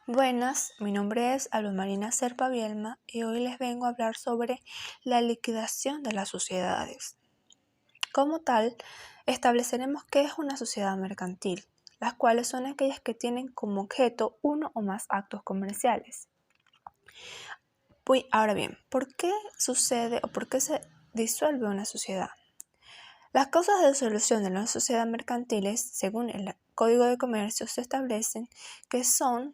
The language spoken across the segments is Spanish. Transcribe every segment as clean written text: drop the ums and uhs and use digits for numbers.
Buenas, mi nombre es Alba Serpa Bielma y hoy les vengo a hablar sobre la liquidación de las sociedades. Como tal, estableceremos qué es una sociedad mercantil, las cuales son aquellas que tienen como objeto uno o más actos comerciales. Ahora bien, ¿por qué sucede o por qué se disuelve una sociedad? Las causas de disolución de una sociedad mercantiles, según el Código de Comercio, se establecen que son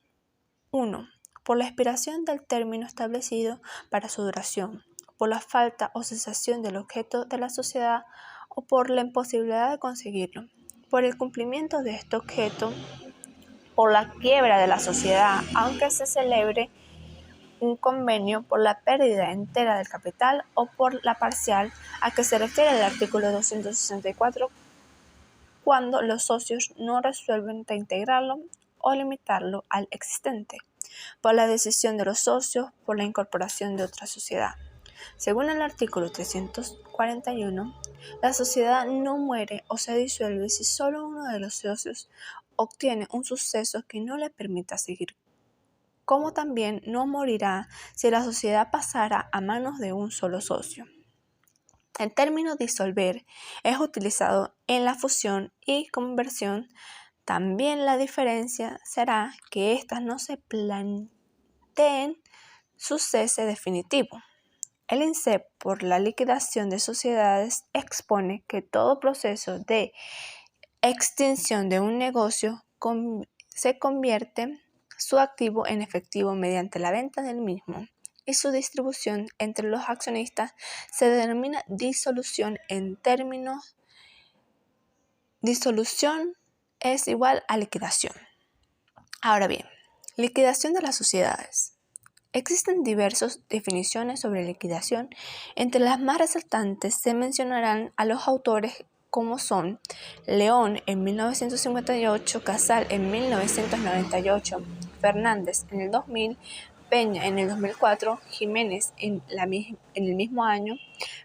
1. Por la expiración del término establecido para su duración, por la falta o cesación del objeto de la sociedad o por la imposibilidad de conseguirlo, por el cumplimiento de este objeto, por la quiebra de la sociedad, aunque se celebre un convenio, por la pérdida entera del capital o por la parcial, a que se refiere el artículo 264, cuando los socios no resuelven reintegrarlo o limitarlo al existente, por la decisión de los socios por la incorporación de otra sociedad. Según el artículo 341, la sociedad no muere o se disuelve si solo uno de los socios obtiene un suceso que no le permita seguir, como también no morirá si la sociedad pasara a manos de un solo socio. El término disolver es utilizado en la fusión y conversión. También la diferencia será que éstas no se planteen su cese definitivo. El INSEE, por la liquidación de sociedades, expone que todo proceso de extinción de un negocio se convierte su activo en efectivo mediante la venta del mismo, y su distribución entre los accionistas se denomina disolución. En términos, disolución es igual a liquidación. Ahora bien, liquidación de las sociedades. Existen diversas definiciones sobre liquidación. Entre las más resaltantes se mencionarán a los autores como son León en 1958, Casal en 1998, Fernández en el 2000, Peña en el 2004, Jiménez en el mismo año,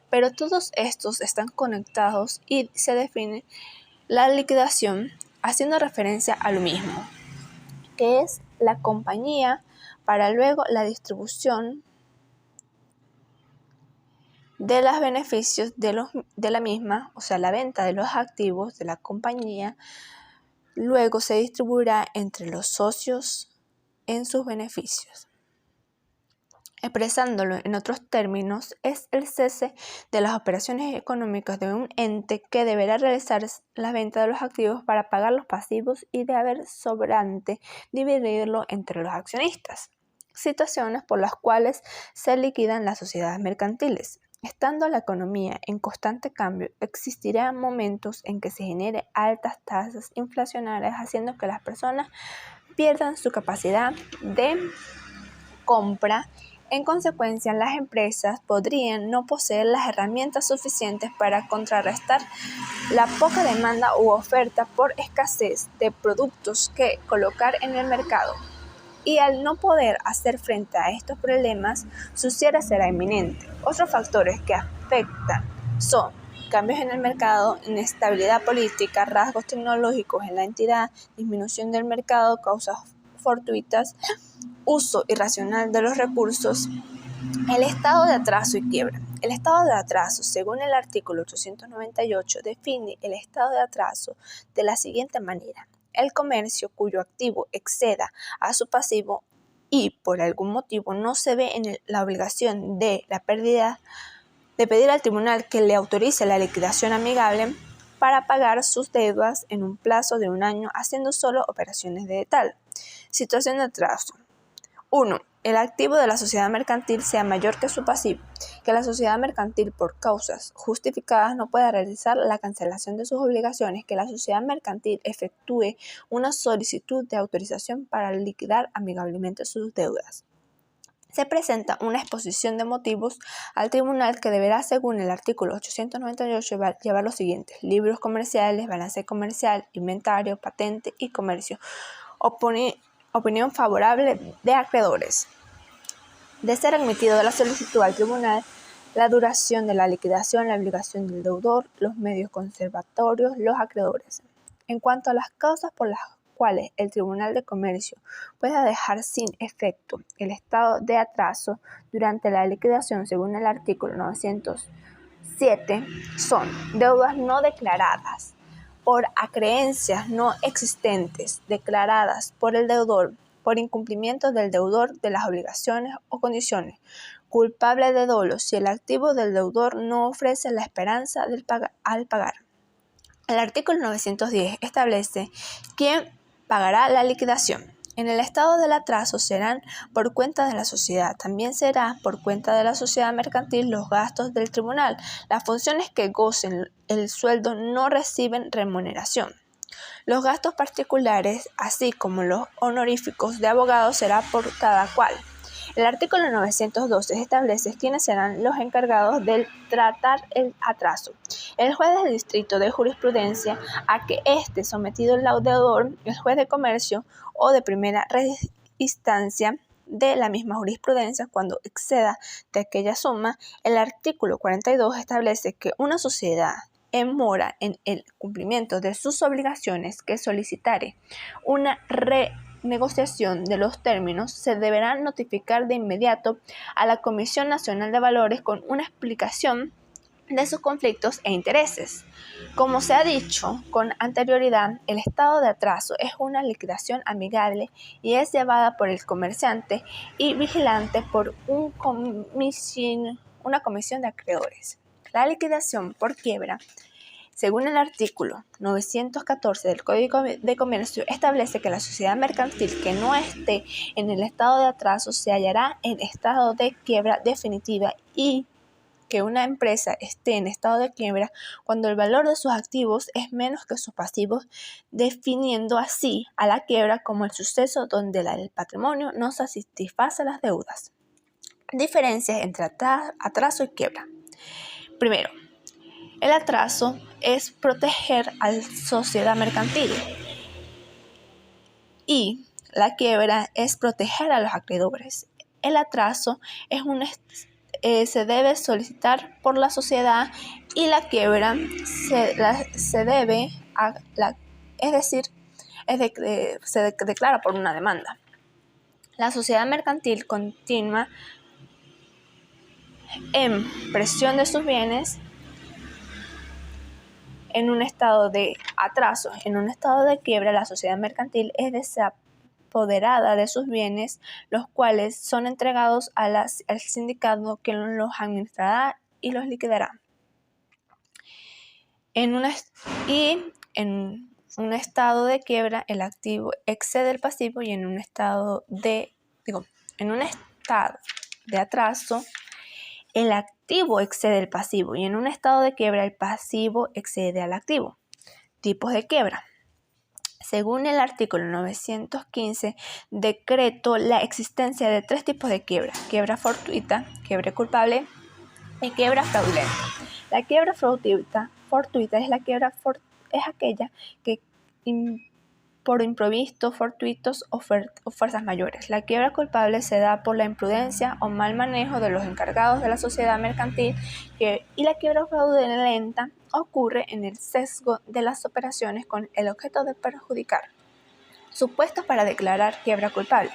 pero todos estos están conectados y se define la liquidación haciendo referencia a lo mismo, que es la compañía para luego la distribución de los beneficios de la misma, o sea, la venta de los activos de la compañía, luego se distribuirá entre los socios en sus beneficios. Expresándolo en otros términos, es el cese de las operaciones económicas de un ente que deberá realizar la venta de los activos para pagar los pasivos y de haber sobrante dividirlo entre los accionistas. Situaciones por las cuales se liquidan las sociedades mercantiles. Estando la economía en constante cambio, existirán momentos en que se genere altas tasas inflacionarias, haciendo que las personas pierdan su capacidad de compra. En consecuencia, las empresas podrían no poseer las herramientas suficientes para contrarrestar la poca demanda u oferta por escasez de productos que colocar en el mercado. Y al no poder hacer frente a estos problemas, su cierre será inminente. Otros factores que afectan son cambios en el mercado, inestabilidad política, rasgos tecnológicos en la entidad, disminución del mercado, causas fortuitas, uso irracional de los recursos, el estado de atraso y quiebra. El estado de atraso, según el artículo 898, define el estado de atraso de la siguiente manera: el comercio cuyo activo exceda a su pasivo y por algún motivo no se ve en la obligación de pedir al tribunal que le autorice la liquidación amigable para pagar sus deudas en un plazo de un año, haciendo solo operaciones de tal. Situación de atraso. 1. El activo de la sociedad mercantil sea mayor que su pasivo, que la sociedad mercantil por causas justificadas no pueda realizar la cancelación de sus obligaciones, que la sociedad mercantil efectúe una solicitud de autorización para liquidar amigablemente sus deudas. Se presenta una exposición de motivos al tribunal que deberá, según el artículo 898, llevar los siguientes: libros comerciales, balance comercial, inventario, patente y comercio. Opinión favorable de acreedores. De ser admitido la solicitud al tribunal, la duración de la liquidación, la obligación del deudor, los medios conservatorios, los acreedores. En cuanto a las causas por las cuales el Tribunal de Comercio pueda dejar sin efecto el estado de atraso durante la liquidación según el artículo 907 son deudas no declaradas por acreencias no existentes declaradas por el deudor por incumplimiento del deudor de las obligaciones o condiciones, culpable de dolo si el activo del deudor no ofrece la esperanza al pagar. El artículo 910 establece quién pagará la liquidación. En el estado del atraso serán por cuenta de la sociedad. También será por cuenta de la sociedad mercantil los gastos del tribunal. Las funciones que gocen el sueldo no reciben remuneración. Los gastos particulares, así como los honoríficos de abogado, será por cada cual. El artículo 912 establece quiénes serán los encargados de tratar el atraso. El juez del distrito de jurisprudencia a que esté sometido el deudor, el juez de comercio o de primera instancia de la misma jurisprudencia cuando exceda de aquella suma. El artículo 42 establece que una sociedad en mora en el cumplimiento de sus obligaciones que solicitare una renegociación de los términos se deberá notificar de inmediato a la Comisión Nacional de Valores con una explicación de sus conflictos e intereses. Como se ha dicho con anterioridad, el estado de atraso es una liquidación amigable y es llevada por el comerciante y vigilante por una comisión de acreedores. La liquidación por quiebra, según el artículo 914 del Código de Comercio, establece que la sociedad mercantil que no esté en el estado de atraso se hallará en estado de quiebra definitiva y que una empresa esté en estado de quiebra cuando el valor de sus activos es menos que sus pasivos, definiendo así a la quiebra como el suceso donde el patrimonio no satisface las deudas. Diferencias entre atraso y quiebra. Primero, el atraso es proteger a la sociedad mercantil y la quiebra es proteger a los acreedores. El atraso se debe solicitar por la sociedad y la quiebra se declara por una demanda. La sociedad mercantil continúa en presión de sus bienes en un estado de atraso. En un estado de quiebra, la sociedad mercantil es desapoderada de sus bienes, los cuales son entregados al sindicato que los administrará y los liquidará. En un estado de quiebra, el activo excede el pasivo y en un estado de atraso, el activo excede el pasivo y en un estado de quiebra el pasivo excede al activo. Tipos de quiebra. Según el artículo 915, decretó la existencia de 3 tipos de quiebra: quiebra fortuita, quiebra culpable y quiebra fraudulenta. La quiebra fortuita es aquella que por imprevistos fortuitos o fuerzas mayores. La quiebra culpable se da por la imprudencia o mal manejo de los encargados de la sociedad mercantil y la quiebra fraudulenta ocurre en el sesgo de las operaciones con el objeto de perjudicar. Supuestos para declarar quiebra culpable.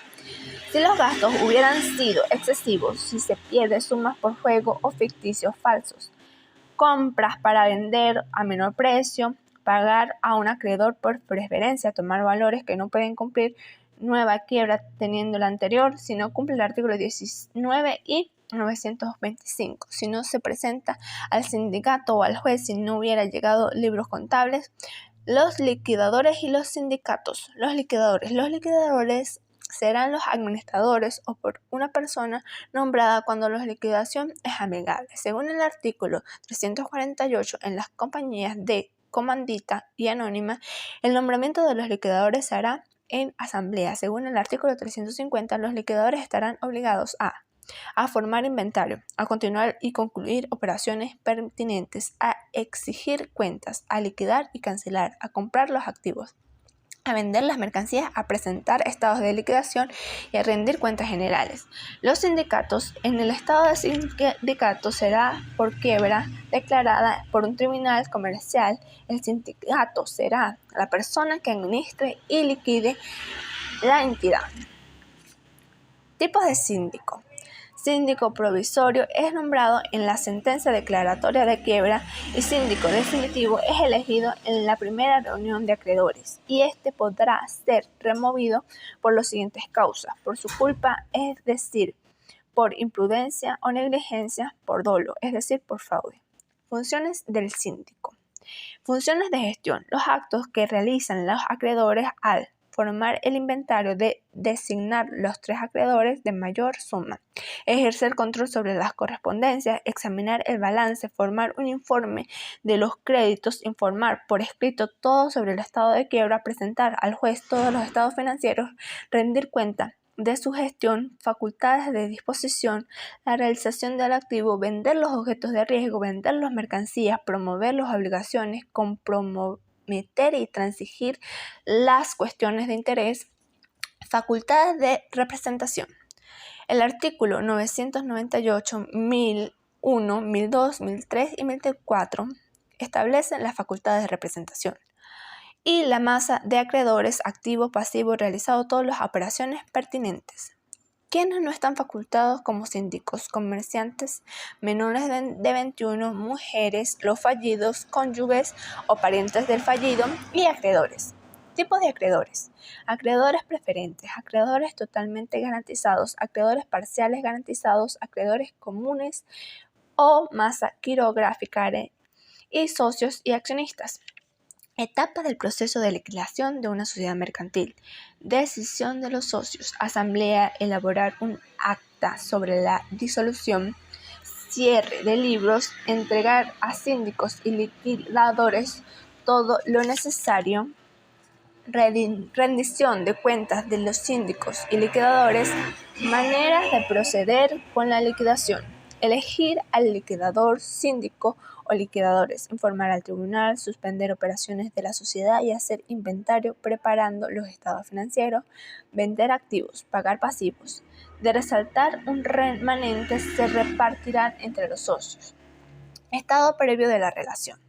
Si los gastos hubieran sido excesivos, si se pierde sumas por juego o ficticios falsos, compras para vender a menor precio, pagar a un acreedor por preferencia, tomar valores que no pueden cumplir, nueva quiebra teniendo la anterior, si no cumple el artículo 19 y 925, si no se presenta al sindicato o al juez, si no hubiera llegado libros contables. Los liquidadores y los sindicatos. Los liquidadores serán los administradores o por una persona nombrada cuando la liquidación es amigable. Según el artículo 348, en las compañías de comandita y anónima, el nombramiento de los liquidadores se hará en asamblea. Según el artículo 350, los liquidadores estarán obligados a formar inventario, a continuar y concluir operaciones pertinentes, a exigir cuentas, a liquidar y cancelar, a comprar los activos, a vender las mercancías, a presentar estados de liquidación y a rendir cuentas generales. Los sindicatos, en el estado de sindicato será por quiebra declarada por un tribunal comercial. El sindicato será la persona que administre y liquide la entidad. Tipos de síndico. Síndico provisorio es nombrado en la sentencia declaratoria de quiebra y síndico definitivo es elegido en la primera reunión de acreedores y este podrá ser removido por las siguientes causas: por su culpa, es decir, por imprudencia o negligencia, por dolo, es decir, por fraude. Funciones del síndico. Funciones de gestión. Los actos que realizan los acreedores al formar el inventario, de designar los 3 acreedores de mayor suma, ejercer control sobre las correspondencias, examinar el balance, formar un informe de los créditos, informar por escrito todo sobre el estado de quiebra, presentar al juez todos los estados financieros, rendir cuenta de su gestión, facultades de disposición, la realización del activo, vender los objetos de riesgo, vender las mercancías, promover las obligaciones, comprometer y transigir las cuestiones de interés, facultades de representación. El artículo 998, 1001, 1002, 1003 y 1004 establecen las facultades de representación y la masa de acreedores activo, pasivo, realizado todas las operaciones pertinentes. ¿Quiénes no están facultados como síndicos? Comerciantes menores de 21, mujeres, los fallidos, cónyuges o parientes del fallido y acreedores. Tipos de acreedores. Acreedores preferentes, acreedores totalmente garantizados, acreedores parciales garantizados, acreedores comunes o masa quirográfica y socios y accionistas. Etapa del proceso de liquidación de una sociedad mercantil. Decisión de los socios. Asamblea. Elaborar un acta sobre la disolución. Cierre de libros. Entregar a síndicos y liquidadores todo lo necesario. Rendición de cuentas de los síndicos y liquidadores. Maneras de proceder con la liquidación. Elegir al liquidador, síndico o liquidadores, informar al tribunal, suspender operaciones de la sociedad y hacer inventario preparando los estados financieros, vender activos, pagar pasivos. De resaltar un remanente se repartirán entre los socios. Estado previo de la relación.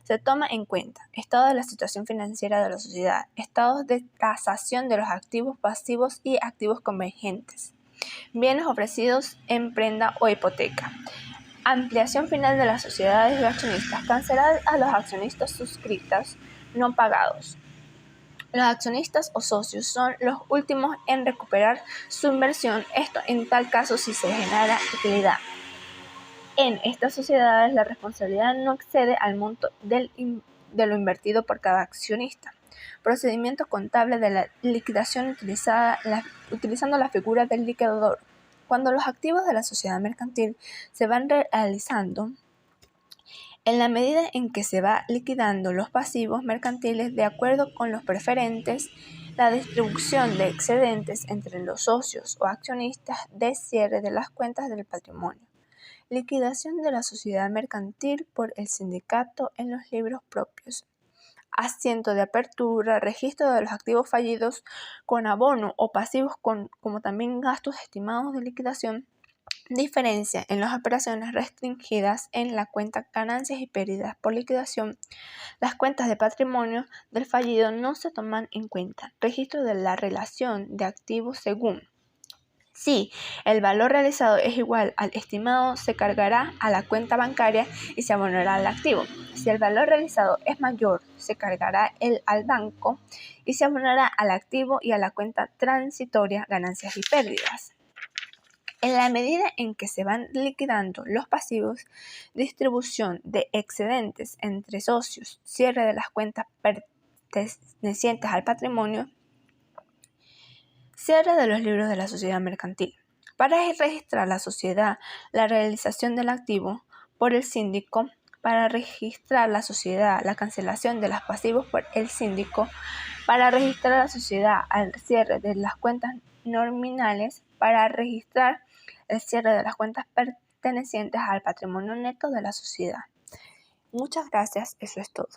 Se toma en cuenta estado de la situación financiera de la sociedad, estados de tasación de los activos pasivos y activos convergentes, bienes ofrecidos en prenda o hipoteca. Ampliación final de las sociedades de accionistas. Cancelar a los accionistas suscritas no pagados. Los accionistas o socios son los últimos en recuperar su inversión, esto en tal caso si se genera utilidad. En estas sociedades la responsabilidad no excede al monto de lo invertido por cada accionista. Procedimiento contable de la liquidación utilizando la figura del liquidador. Cuando los activos de la sociedad mercantil se van realizando, en la medida en que se va liquidando los pasivos mercantiles de acuerdo con los preferentes, la distribución de excedentes entre los socios o accionistas de cierre de las cuentas del patrimonio. Liquidación de la sociedad mercantil por el sindicato en los libros propios. Asiento de apertura, registro de los activos fallidos con abono o pasivos como también gastos estimados de liquidación. Diferencia en las operaciones restringidas en la cuenta ganancias y pérdidas por liquidación. Las cuentas de patrimonio del fallido no se toman en cuenta. Registro de la relación de activos según. Si el valor realizado es igual al estimado, se cargará a la cuenta bancaria y se abonará al activo. Si el valor realizado es mayor, se cargará al banco y se abonará al activo y a la cuenta transitoria ganancias y pérdidas. En la medida en que se van liquidando los pasivos, distribución de excedentes entre socios, cierre de las cuentas pertenecientes al patrimonio, cierre de los libros de la sociedad mercantil. Para registrar la sociedad, la realización del activo por el síndico. Para registrar la sociedad, la cancelación de los pasivos por el síndico. Para registrar la sociedad, al cierre de las cuentas nominales. Para registrar el cierre de las cuentas pertenecientes al patrimonio neto de la sociedad. Muchas gracias, eso es todo.